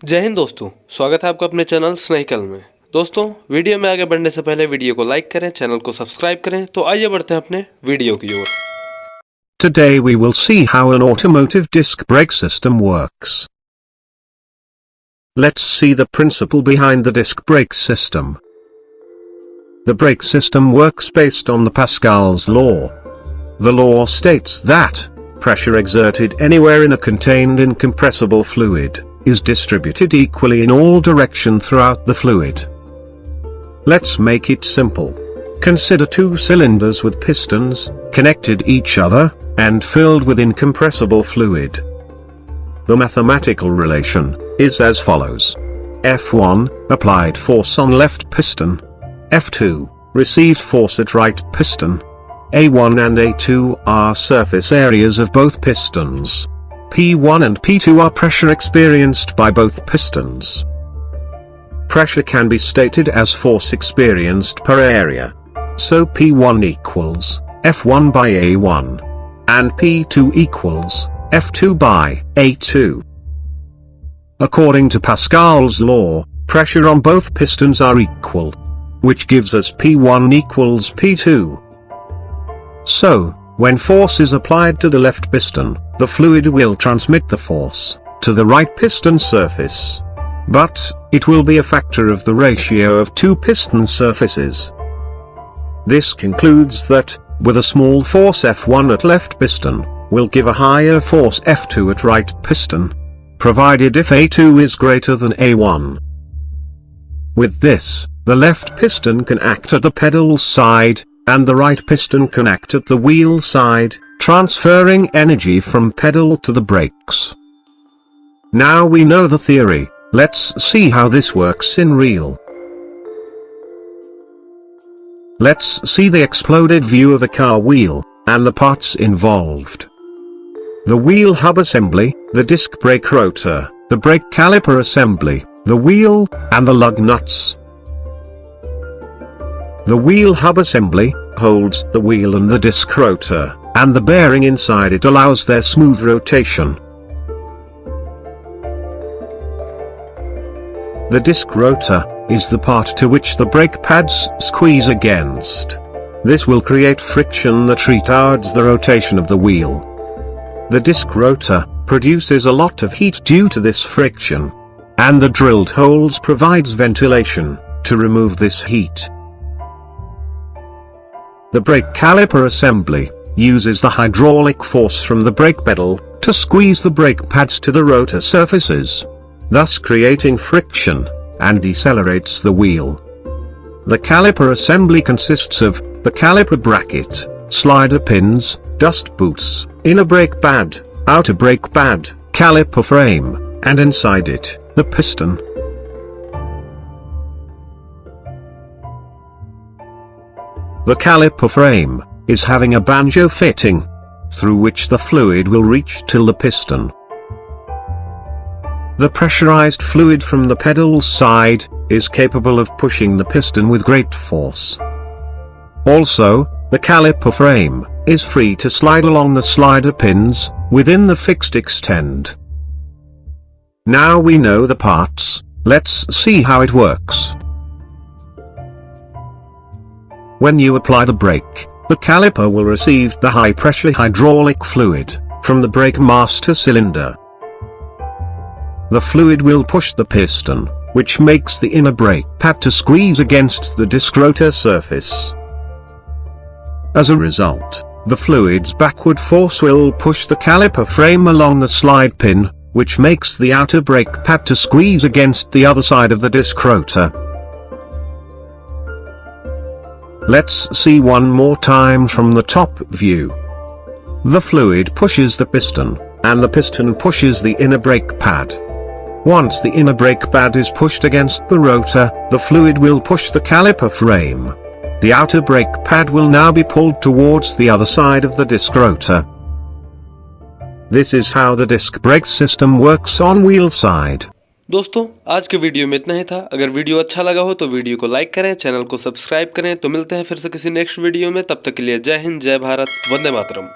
जय हिंद दोस्तों, स्वागत है आपका अपने चैनल स्नेहिकल में। दोस्तों, वीडियो में आगे बढ़ने से पहले वीडियो को लाइक करें, चैनल को सब्सक्राइब करें। तो आइए बढ़ते हैं अपने वीडियो की ओर। Today we will see how an automotive disc brake system works. Let's see the principle behind the disc brake system. The brake system works based on the Pascal's law. The law states that pressure exerted anywhere in a contained incompressible fluid is distributed equally in all directions throughout the fluid. Let's make it simple. Consider two cylinders with pistons, connected each other, and filled with incompressible fluid. The mathematical relation is as follows. F1, applied force on left piston. F2, received force at right piston. A1 and A2 are surface areas of both pistons. P1 and P2 are pressure experienced by both pistons. Pressure can be stated as force experienced per area. So P1 equals F1 by A1, and P2 equals F2 by A2. According to Pascal's law, pressure on both pistons are equal, which gives us P1 equals P2. So, when force is applied to the left piston, the fluid will transmit the force to the right piston surface. But, it will be a factor of the ratio of two piston surfaces. This concludes that, with a small force F1 at left piston, will give a higher force F2 at right piston, provided if A2 is greater than A1. With this, the left piston can act at the pedal side, and the right piston can act at the wheel side, transferring energy from pedal to the brakes. Now we know the theory, let's see how this works in real. Let's see the exploded view of a car wheel, and the parts involved. The wheel hub assembly, the disc brake rotor, the brake caliper assembly, the wheel, and the lug nuts. The wheel hub assembly holds the wheel and the disc rotor, and the bearing inside it allows their smooth rotation. The disc rotor is the part to which the brake pads squeeze against. This will create friction that retards the rotation of the wheel. The disc rotor produces a lot of heat due to this friction, and the drilled holes provides ventilation to remove this heat. The brake caliper assembly uses the hydraulic force from the brake pedal to squeeze the brake pads to the rotor surfaces, thus creating friction, and decelerates the wheel. The caliper assembly consists of the caliper bracket, slider pins, dust boots, inner brake pad, outer brake pad, caliper frame, and inside it, the piston. The caliper frame is having a banjo fitting, through which the fluid will reach till the piston. The pressurized fluid from the pedal side is capable of pushing the piston with great force. Also, the caliper frame is free to slide along the slider pins within the fixed extent. Now we know the parts, let's see how it works. When you apply the brake, the caliper will receive the high-pressure hydraulic fluid from the brake master cylinder. The fluid will push the piston, which makes the inner brake pad to squeeze against the disc rotor surface. As a result, the fluid's backward force will push the caliper frame along the slide pin, which makes the outer brake pad to squeeze against the other side of the disc rotor. Let's see one more time from the top view. The fluid pushes the piston, and the piston pushes the inner brake pad. Once the inner brake pad is pushed against the rotor, the fluid will push the caliper frame. The outer brake pad will now be pulled towards the other side of the disc rotor. This is how the disc brake system works on wheel side. दोस्तों, आज के video में इतना ही था। अगर video अच्छा लगा हो तो वीडियो को लाइक करें, चैनल को सब्सक्राइब करें। तो मिलते हैं फिर से किसी नेक्स्ट वीडियो में। तब तक के लिए जय हिंद, जय भारत, वंदे मातरम।